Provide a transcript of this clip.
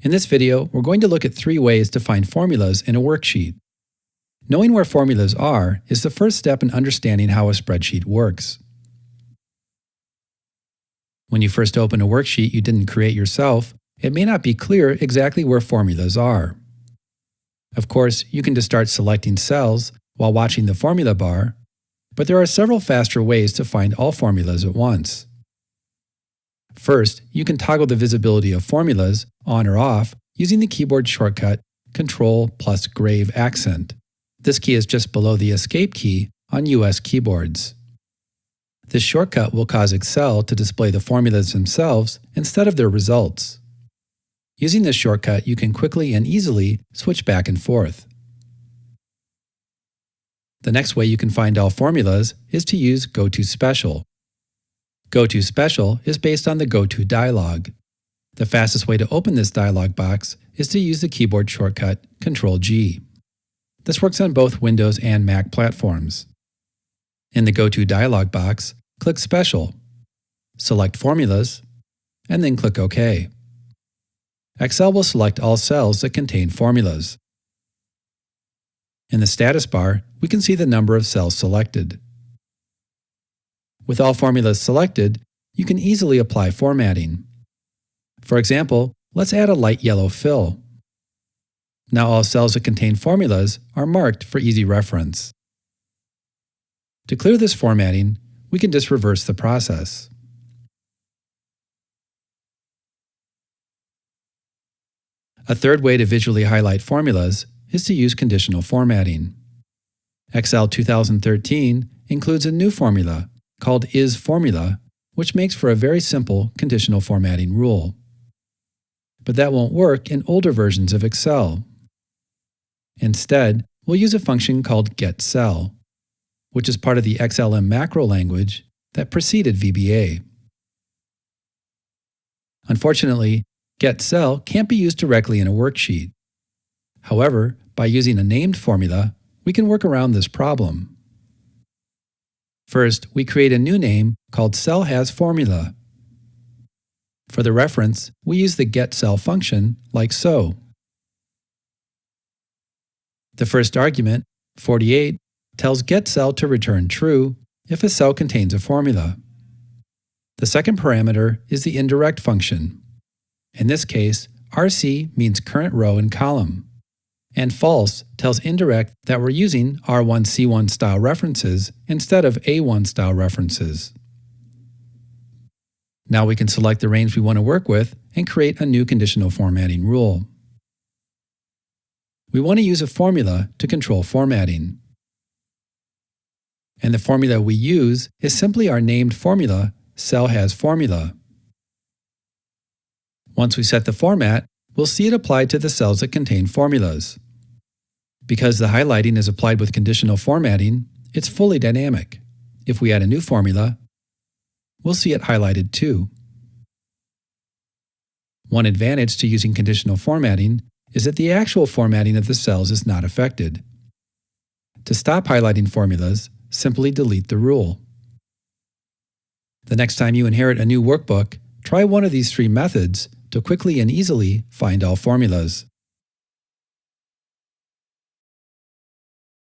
In this video, we're going to look at 3 ways to find formulas in a worksheet. Knowing where formulas are is the first step in understanding how a spreadsheet works. When you first open a worksheet you didn't create yourself, it may not be clear exactly where formulas are. Of course, you can just start selecting cells while watching the formula bar, but there are several faster ways to find all formulas at once. First, you can toggle the visibility of formulas on or off using the keyboard shortcut Ctrl+Grave accent. This key is just below the Escape key on US keyboards. This shortcut will cause Excel to display the formulas themselves instead of their results. Using this shortcut, you can quickly and easily switch back and forth. The next way you can find all formulas is to use Go To Special. Go To Special is based on the Go To Dialog. The fastest way to open this dialog box is to use the keyboard shortcut Ctrl+G. This works on both Windows and Mac platforms. In the Go To dialog box, click Special, select Formulas, and then click OK. Excel will select all cells that contain formulas. In the status bar, we can see the number of cells selected. With all formulas selected, you can easily apply formatting. For example, let's add a light yellow fill. Now all cells that contain formulas are marked for easy reference. To clear this formatting, we can just reverse the process. A third way to visually highlight formulas is to use conditional formatting. Excel 2013 includes a new formula called isFormula, which makes for a very simple conditional formatting rule. But that won't work in older versions of Excel. Instead, we'll use a function called getCell, which is part of the XLM macro language that preceded VBA. Unfortunately, getCell can't be used directly in a worksheet. However, by using a named formula, we can work around this problem. First, we create a new name called CellHasFormula. For the reference, we use the getCell function like so. The first argument, 48, tells getCell to return true if a cell contains a formula. The second parameter is the indirect function. In this case, RC means current row and column, and false tells indirect that we're using R1C1 style references instead of A1 style references. Now we can select the range we want to work with and create a new conditional formatting rule. We want to use a formula to control formatting. And the formula we use is simply our named formula, CellHasFormula. Once we set the format, we'll see it applied to the cells that contain formulas. Because the highlighting is applied with conditional formatting, it's fully dynamic. If we add a new formula, we'll see it highlighted too. One advantage to using conditional formatting is that the actual formatting of the cells is not affected. To stop highlighting formulas, simply delete the rule. The next time you inherit a new workbook, try one of these 3 methods to quickly and easily find all formulas.